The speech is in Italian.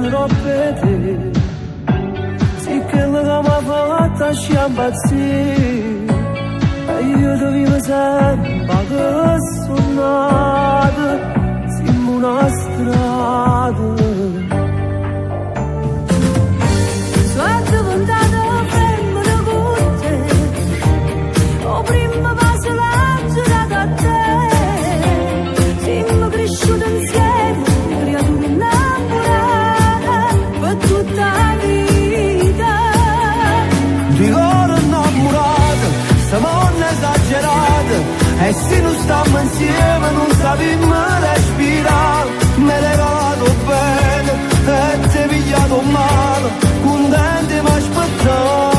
sognerò per te. Sì che la mi ha fatta sciampazzire, e io ti vivo sempre che suonata, siamo una strada. Sono diventata femmina con te, o prima passo la giornata a te. Siamo cresciuti insieme, creature innamorate per tutta la vita. Ricordo innamorata, siamo esagerate, e se non stiamo insieme non sappiamo respirare. Mi hai regalato bene e ti hai pigliato male, contenti mi aspettavo.